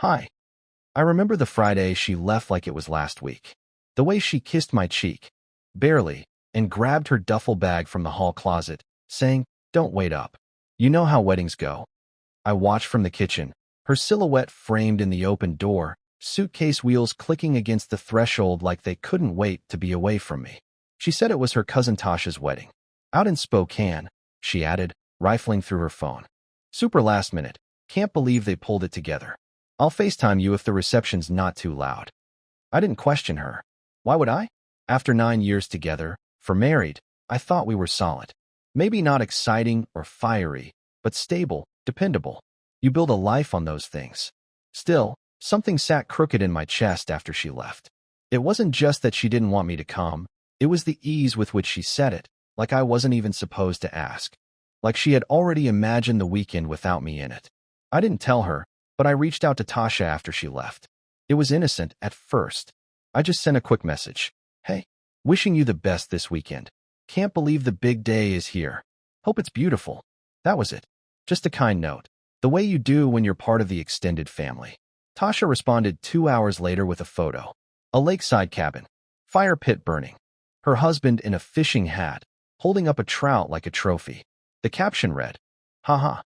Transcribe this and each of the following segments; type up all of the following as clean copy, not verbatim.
Hi. I remember the Friday she left like it was last week. The way she kissed my cheek, barely, and grabbed her duffel bag from the hall closet, saying, "Don't wait up. You know how weddings go." I watched from the kitchen, her silhouette framed in the open door, suitcase wheels clicking against the threshold like they couldn't wait to be away from me. She said it was her cousin Tasha's wedding. Out in Spokane, she added, rifling through her phone. Super last minute. Can't believe they pulled it together. I'll FaceTime you if the reception's not too loud. I didn't question her. Why would I? After 9 years together, for married, I thought we were solid. Maybe not exciting or fiery, but stable, dependable. You build a life on those things. Still, something sat crooked in my chest after she left. It wasn't just that she didn't want me to come, it was the ease with which she said it, like I wasn't even supposed to ask. Like she had already imagined the weekend without me in it. I didn't tell her, but I reached out to Tasha after she left. It was innocent at first. I just sent a quick message. "Hey, wishing you the best this weekend. Can't believe the big day is here. Hope it's beautiful." That was it. Just a kind note. The way you do when you're part of the extended family. Tasha responded 2 hours later with a photo. A lakeside cabin. Fire pit burning. Her husband in a fishing hat, holding up a trout like a trophy. The caption read, "Haha.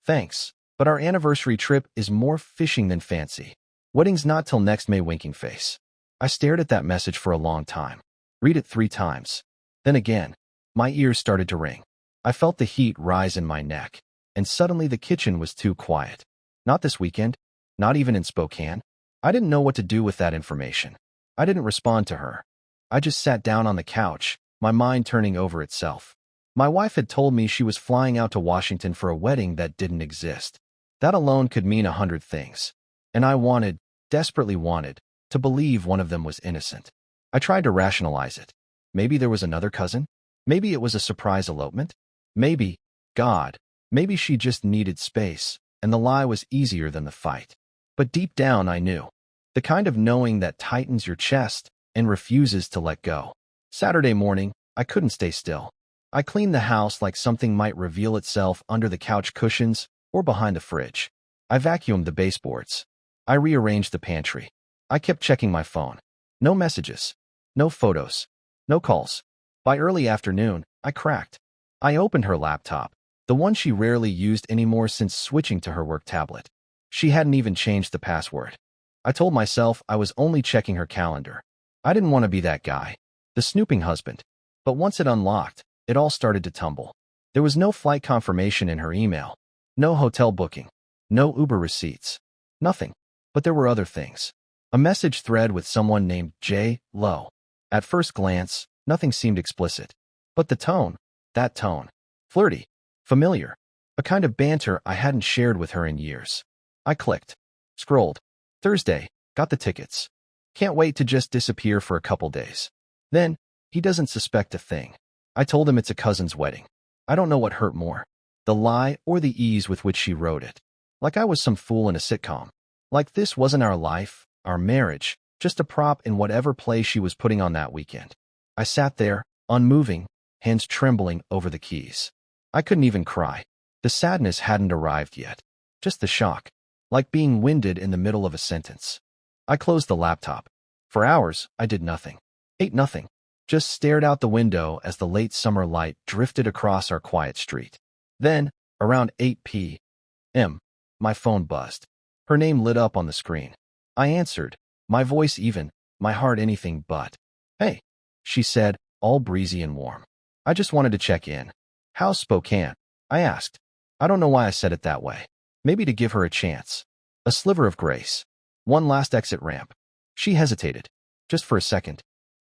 Thanks, but our anniversary trip is more fishing than fancy. Wedding's not till next May, winking face." I stared at that message for a long time. Read it 3 times. Then again, my ears started to ring. I felt the heat rise in my neck, and suddenly the kitchen was too quiet. Not this weekend, not even in Spokane. I didn't know what to do with that information. I didn't respond to her. I just sat down on the couch, my mind turning over itself. My wife had told me she was flying out to Washington for a wedding that didn't exist. That alone could mean 100 things. And I wanted, desperately wanted, to believe one of them was innocent. I tried to rationalize it. Maybe there was another cousin? Maybe it was a surprise elopement? Maybe, God, maybe she just needed space, and the lie was easier than the fight. But deep down I knew. The kind of knowing that tightens your chest and refuses to let go. Saturday morning, I couldn't stay still. I cleaned the house like something might reveal itself under the couch cushions or behind the fridge. I vacuumed the baseboards. I rearranged the pantry. I kept checking my phone. No messages. No photos. No calls. By early afternoon, I cracked. I opened her laptop, the one she rarely used anymore since switching to her work tablet. She hadn't even changed the password. I told myself I was only checking her calendar. I didn't want to be that guy, the snooping husband. But once it unlocked, it all started to tumble. There was no flight confirmation in her email, no hotel booking, no Uber receipts, nothing. But there were other things. A message thread with someone named J. Lowe. At first glance, nothing seemed explicit. But the tone, that tone, flirty, familiar, a kind of banter I hadn't shared with her in years. I clicked, scrolled. Thursday, got the tickets. Can't wait to just disappear for a couple days. Then, he doesn't suspect a thing. I told him it's a cousin's wedding. I don't know what hurt more, the lie or the ease with which she wrote it. Like I was some fool in a sitcom. Like this wasn't our life, our marriage, just a prop in whatever play she was putting on that weekend. I sat there, unmoving, hands trembling over the keys. I couldn't even cry. The sadness hadn't arrived yet. Just the shock, like being winded in the middle of a sentence. I closed the laptop. For hours, I did nothing. Ate nothing. Just stared out the window as the late summer light drifted across our quiet street. Then, around 8 p.m., my phone buzzed. Her name lit up on the screen. I answered, my voice even, my heart anything but. "Hey," she said, all breezy and warm. "I just wanted to check in. How's Spokane?" I asked. I don't know why I said it that way. Maybe to give her a chance. A sliver of grace. One last exit ramp. She hesitated. Just for a second.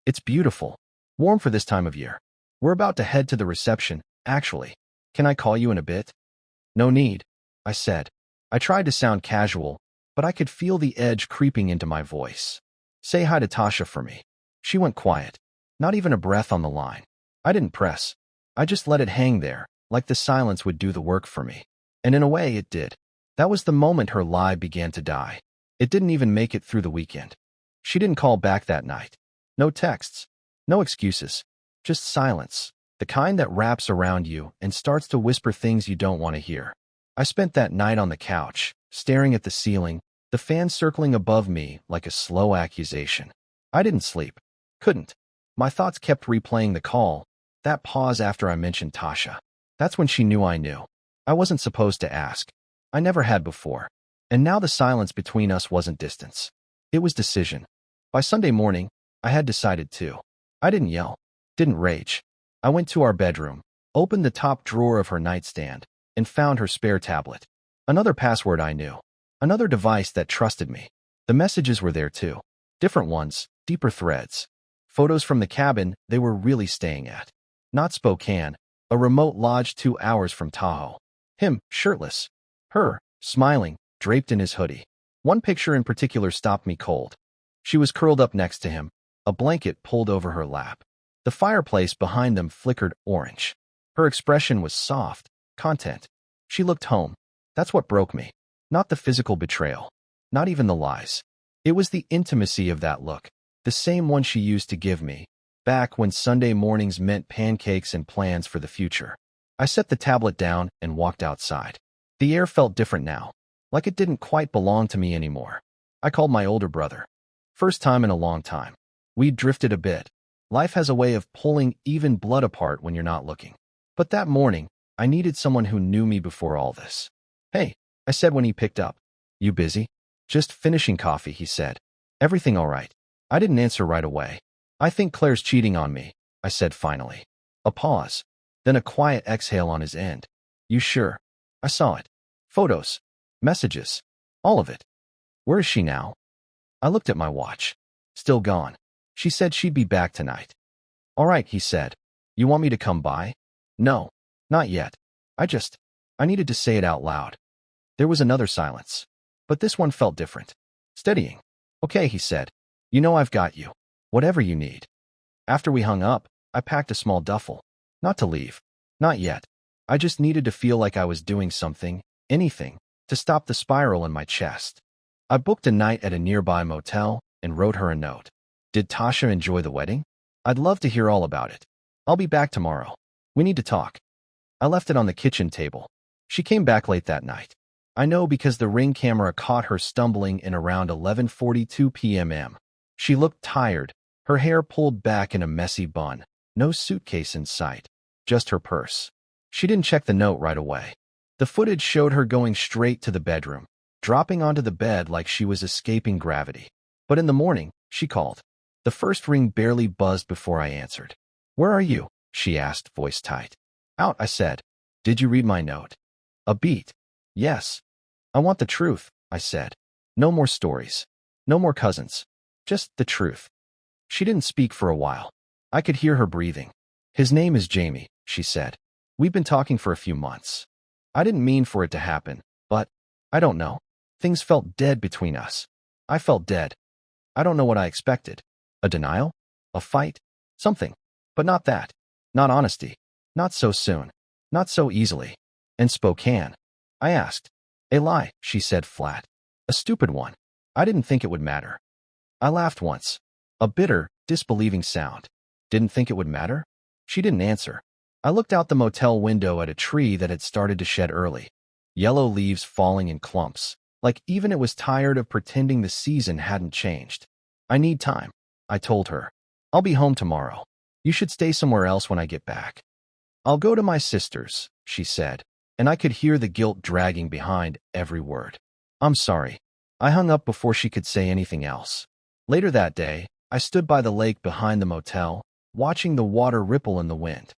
"It's beautiful. Warm for this time of year. We're about to head to the reception, actually. Can I call you in a bit?" "No need," I said. I tried to sound casual, but I could feel the edge creeping into my voice. "Say hi to Tasha for me." She went quiet. Not even a breath on the line. I didn't press. I just let it hang there, like the silence would do the work for me. And in a way, it did. That was the moment her lie began to die. It didn't even make it through the weekend. She didn't call back that night. No texts. No excuses. Just silence. The kind that wraps around you and starts to whisper things you don't want to hear. I spent that night on the couch, staring at the ceiling, the fan circling above me like a slow accusation. I didn't sleep. Couldn't. My thoughts kept replaying the call, that pause after I mentioned Tasha. That's when she knew I knew. I wasn't supposed to ask. I never had before. And now the silence between us wasn't distance. It was decision. By Sunday morning, I had decided too. I didn't yell. Didn't rage. I went to our bedroom, opened the top drawer of her nightstand, and found her spare tablet. Another password I knew. Another device that trusted me. The messages were there too. Different ones, deeper threads. Photos from the cabin they were really staying at. Not Spokane, a remote lodge 2 hours from Tahoe. Him, shirtless. Her, smiling, draped in his hoodie. One picture in particular stopped me cold. She was curled up next to him, a blanket pulled over her lap. The fireplace behind them flickered orange. Her expression was soft, content. She looked home. That's what broke me. Not the physical betrayal. Not even the lies. It was the intimacy of that look, the same one she used to give me, back when Sunday mornings meant pancakes and plans for the future. I set the tablet down and walked outside. The air felt different now, like it didn't quite belong to me anymore. I called my older brother. First time in a long time. We'd drifted a bit. Life has a way of pulling even blood apart when you're not looking. But that morning, I needed someone who knew me before all this. Hey, I said when he picked up. You busy? Just finishing coffee, he said. Everything all right? I didn't answer right away. I think Claire's cheating on me, I said finally. A pause. Then a quiet exhale on his end. You sure? I saw it. Photos. Messages. All of it. Where is she now? I looked at my watch. Still gone. She said she'd be back tonight. All right, he said. You want me to come by? No, not yet. I needed to say it out loud. There was another silence. But this one felt different. Steadying. Okay, he said. You know I've got you. Whatever you need. After we hung up, I packed a small duffel. Not to leave. Not yet. I just needed to feel like I was doing something, anything, to stop the spiral in my chest. I booked a night at a nearby motel and wrote her a note. Did Tasha enjoy the wedding? I'd love to hear all about it. I'll be back tomorrow. We need to talk. I left it on the kitchen table. She came back late that night. I know because the Ring camera caught her stumbling in around 11:42 p.m. She looked tired, her hair pulled back in a messy bun, no suitcase in sight, just her purse. She didn't check the note right away. The footage showed her going straight to the bedroom, dropping onto the bed like she was escaping gravity. But in the morning, she called. The first ring barely buzzed before I answered. Where are you? She asked, voice tight. Out, I said. Did you read my note? A beat. Yes. I want the truth, I said. No more stories. No more cousins. Just the truth. She didn't speak for a while. I could hear her breathing. His name is Jamie, she said. We've been talking for a few months. I didn't mean for it to happen, but I don't know. Things felt dead between us. I felt dead. I don't know what I expected. A denial? A fight? Something. But not that. Not honesty. Not so soon. Not so easily. And Spokane. I asked. A lie, she said flat. A stupid one. I didn't think it would matter. I laughed once. A bitter, disbelieving sound. Didn't think it would matter? She didn't answer. I looked out the motel window at a tree that had started to shed early. Yellow leaves falling in clumps, like even it was tired of pretending the season hadn't changed. I need time, I told her. I'll be home tomorrow. You should stay somewhere else when I get back. I'll go to my sister's, she said, and I could hear the guilt dragging behind every word. I'm sorry. I hung up before she could say anything else. Later that day, I stood by the lake behind the motel, watching the water ripple in the wind.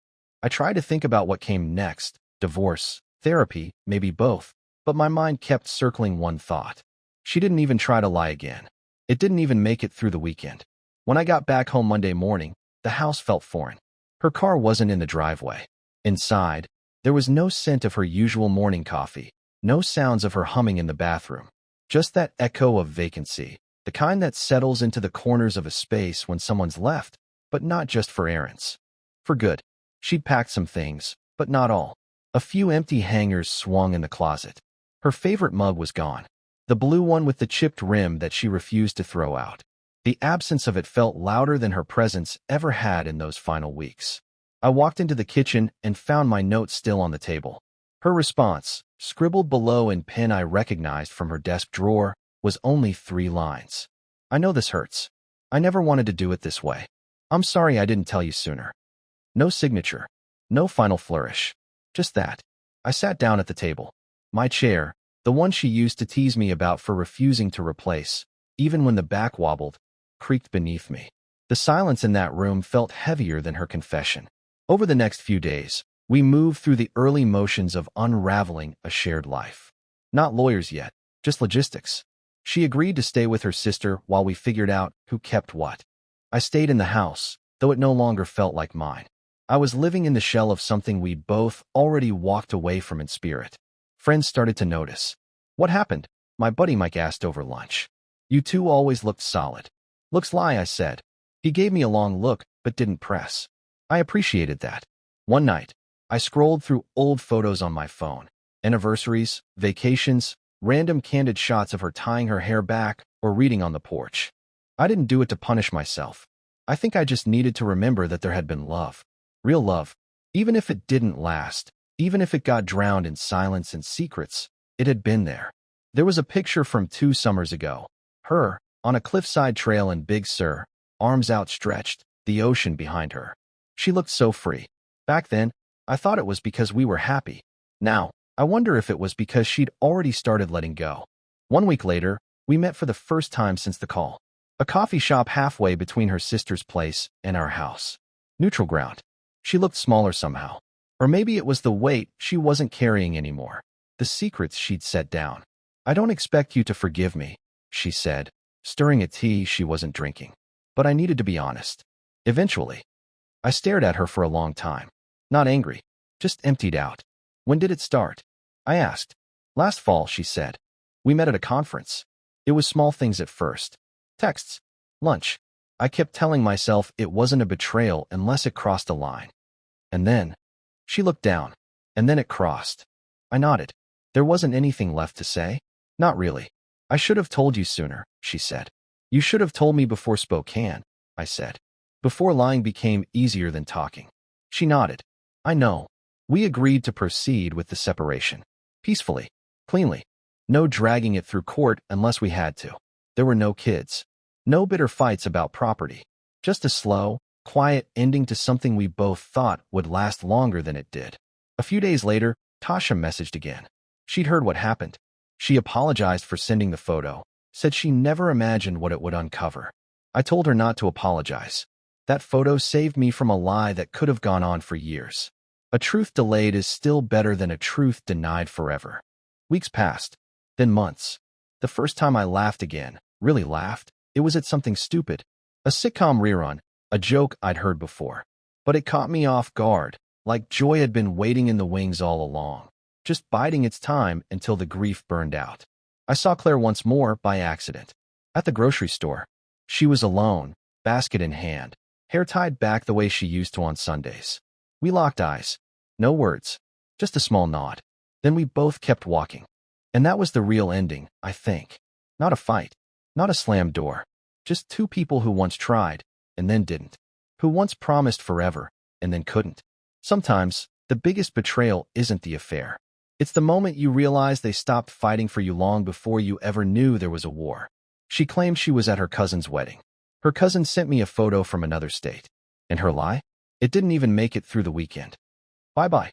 I tried to think about what came next, divorce, therapy, maybe both, but my mind kept circling one thought. She didn't even try to lie again. It didn't even make it through the weekend. When I got back home Monday morning, the house felt foreign. Her car wasn't in the driveway. Inside, there was no scent of her usual morning coffee, no sounds of her humming in the bathroom. Just that echo of vacancy, the kind that settles into the corners of a space when someone's left, but not just for errands. For good. She'd packed some things, but not all. A few empty hangers swung in the closet. Her favorite mug was gone. The blue one with the chipped rim that she refused to throw out. The absence of it felt louder than her presence ever had in those final weeks. I walked into the kitchen and found my note still on the table. Her response, scribbled below in pen I recognized from her desk drawer, was only 3 lines. I know this hurts. I never wanted to do it this way. I'm sorry I didn't tell you sooner. No signature. No final flourish. Just that. I sat down at the table. My chair, the one she used to tease me about for refusing to replace, even when the back wobbled, creaked beneath me. The silence in that room felt heavier than her confession. Over the next few days, we moved through the early motions of unraveling a shared life. Not lawyers yet, just logistics. She agreed to stay with her sister while we figured out who kept what. I stayed in the house, though it no longer felt like mine. I was living in the shell of something we'd both already walked away from in spirit. Friends started to notice. What happened? My buddy Mike asked over lunch. You two always looked solid. Looks lie, I said. He gave me a long look, but didn't press. I appreciated that. One night, I scrolled through old photos on my phone. Anniversaries, vacations, random candid shots of her tying her hair back or reading on the porch. I didn't do it to punish myself. I think I just needed to remember that there had been love. Real love. Even if it didn't last, even if it got drowned in silence and secrets, it had been there. There was a picture from 2 summers ago. Her, on a cliffside trail in Big Sur, arms outstretched, the ocean behind her. She looked so free. Back then, I thought it was because we were happy. Now, I wonder if it was because she'd already started letting go. 1 week later, we met for the first time since the call. A coffee shop halfway between her sister's place and our house. Neutral ground. She looked smaller somehow. Or maybe it was the weight she wasn't carrying anymore. The secrets she'd set down. I don't expect you to forgive me, she said, stirring a tea she wasn't drinking. But I needed to be honest. Eventually. I stared at her for a long time. Not angry, just emptied out. When did it start? I asked. Last fall, she said. We met at a conference. It was small things at first. Texts. Lunch. I kept telling myself it wasn't a betrayal unless it crossed a line. And then, she looked down. And then it crossed. I nodded. There wasn't anything left to say. Not really. I should have told you sooner, she said. You should have told me before Spokane, I said. Before lying became easier than talking. She nodded. I know. We agreed to proceed with the separation. Peacefully. Cleanly. No dragging it through court unless we had to. There were no kids. No bitter fights about property. Just a slow, quiet ending to something we both thought would last longer than it did. A few days later, Tasha messaged again. She'd heard what happened. She apologized for sending the photo, said she never imagined what it would uncover. I told her not to apologize. That photo saved me from a lie that could have gone on for years. A truth delayed is still better than a truth denied forever. Weeks passed, then months. The first time I laughed again, really laughed, it was at something stupid. A sitcom rerun, a joke I'd heard before. But it caught me off guard, like joy had been waiting in the wings all along, just biding its time until the grief burned out. I saw Claire once more by accident. At the grocery store. She was alone, basket in hand, hair tied back the way she used to on Sundays. We locked eyes. No words. Just a small nod. Then we both kept walking. And that was the real ending, I think. Not a fight. Not a slammed door. Just 2 people who once tried, and then didn't. Who once promised forever, and then couldn't. Sometimes, the biggest betrayal isn't the affair. It's the moment you realize they stopped fighting for you long before you ever knew there was a war. She claimed she was at her cousin's wedding. Her cousin sent me a photo from another state. And her lie? It didn't even make it through the weekend. Bye-bye.